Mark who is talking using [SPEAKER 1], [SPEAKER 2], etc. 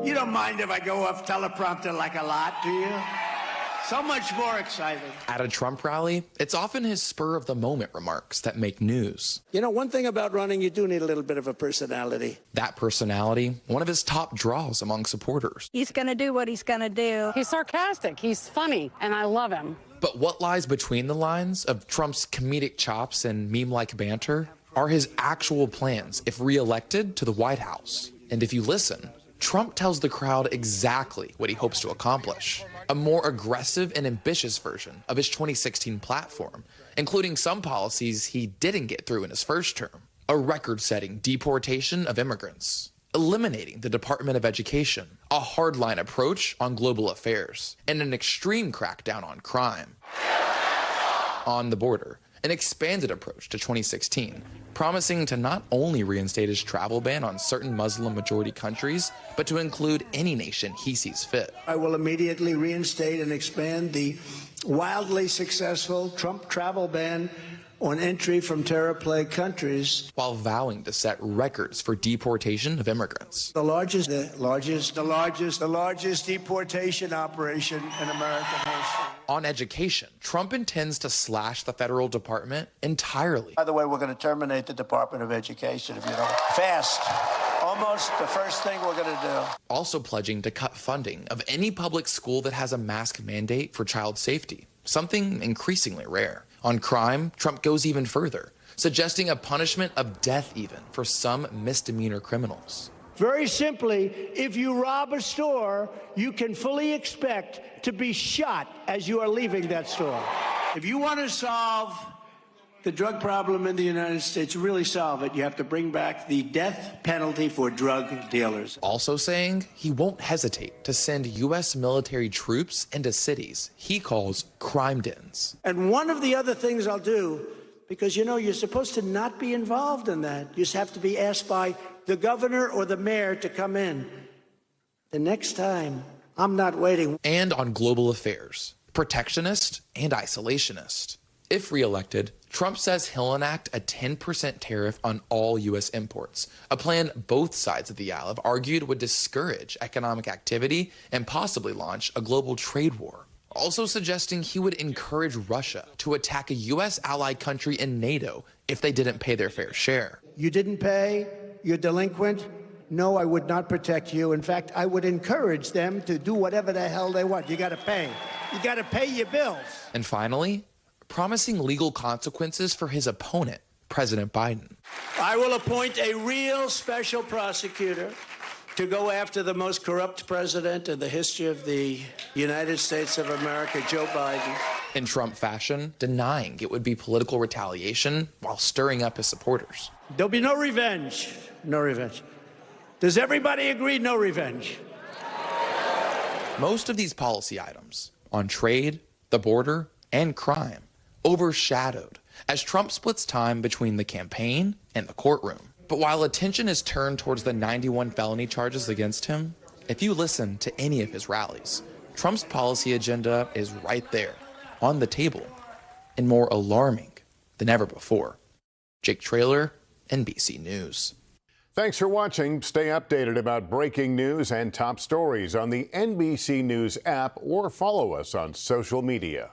[SPEAKER 1] You don't mind if I go off teleprompter like a lot, do you? So much more exciting.
[SPEAKER 2] At a Trump rally, it's often his spur-of-the-moment remarks that make news.
[SPEAKER 1] You know, one thing about running, you do need a little bit of a personality.
[SPEAKER 2] That personality, one of his top draws among supporters.
[SPEAKER 3] He's going to do what he's going to do.
[SPEAKER 4] He's sarcastic, he's funny, and I love him.
[SPEAKER 2] But what lies between the lines of Trump's comedic chops and meme-like banter are his actual plans if re-elected to the White House. And if you listen, Trump tells the crowd exactly what he hopes to accomplish. A more aggressive and ambitious version of his 2016 platform, including some policies he didn't get through in his first term. A record-setting deportation of immigrants, eliminating the Department of Education, a hardline approach on global affairs, and an extreme crackdown on crime. On the border, an expanded approach to 2016, promising to not only reinstate his travel ban on certain Muslim-majority countries, but to include any nation he sees fit.
[SPEAKER 1] I will immediately reinstate and expand the wildly successful Trump travel ban on entry from terror-plagued countries,
[SPEAKER 2] while vowing to set records for deportation of immigrants.
[SPEAKER 1] The largest deportation operation in American history.
[SPEAKER 2] On education, Trump intends to slash the federal department entirely.
[SPEAKER 1] By the way, we're going to terminate the Department of Education, if you know. Fast. Almost the first thing we're going to do.
[SPEAKER 2] Also pledging to cut funding of any public school that has a mask mandate for child safety, something increasingly rare. On crime, Trump goes even further, suggesting a punishment of death even for some misdemeanor criminals.
[SPEAKER 1] Very simply, if you rob a store, you can fully expect to be shot as you are leaving that store. If you want to solve the drug problem in the United States, really solve it, you have to bring back the death penalty for drug dealers.
[SPEAKER 2] Also saying he won't hesitate to send U.S. military troops into cities he calls crime dens.
[SPEAKER 1] And one of the other things I'll do, because, you know, you're supposed to not be involved in that. You just have to be asked by the governor or the mayor to come in. The next time, I'm not waiting.
[SPEAKER 2] And on global affairs, protectionist and isolationist. If reelected, Trump says he'll enact a 10% tariff on all U.S. imports, a plan both sides of the aisle have argued would discourage economic activity and possibly launch a global trade war. Also suggesting he would encourage Russia to attack a U.S. allied country in NATO if they didn't pay their fair share.
[SPEAKER 1] You didn't pay? You're delinquent? No, I would not protect you. In fact, I would encourage them to do whatever the hell they want. You got to pay. You got to pay your bills.
[SPEAKER 2] And finally, promising legal consequences for his opponent, President Biden.
[SPEAKER 1] I will appoint a real special prosecutor to go after the most corrupt president in the history of the United States of America, Joe Biden.
[SPEAKER 2] In Trump fashion, denying it would be political retaliation while stirring up his supporters.
[SPEAKER 1] There'll be no revenge. No revenge. Does everybody agree? No revenge.
[SPEAKER 2] Most of these policy items on trade, the border, and crime overshadowed as Trump splits time between the campaign and the courtroom. But while attention is turned towards the 91 felony charges against him, if you listen to any of his rallies, Trump's policy agenda is right there, on the table, and more alarming than ever before. Jake Traylor, NBC News.
[SPEAKER 5] Thanks for watching. Stay updated about breaking news and top stories on the NBC News app or follow us on social media.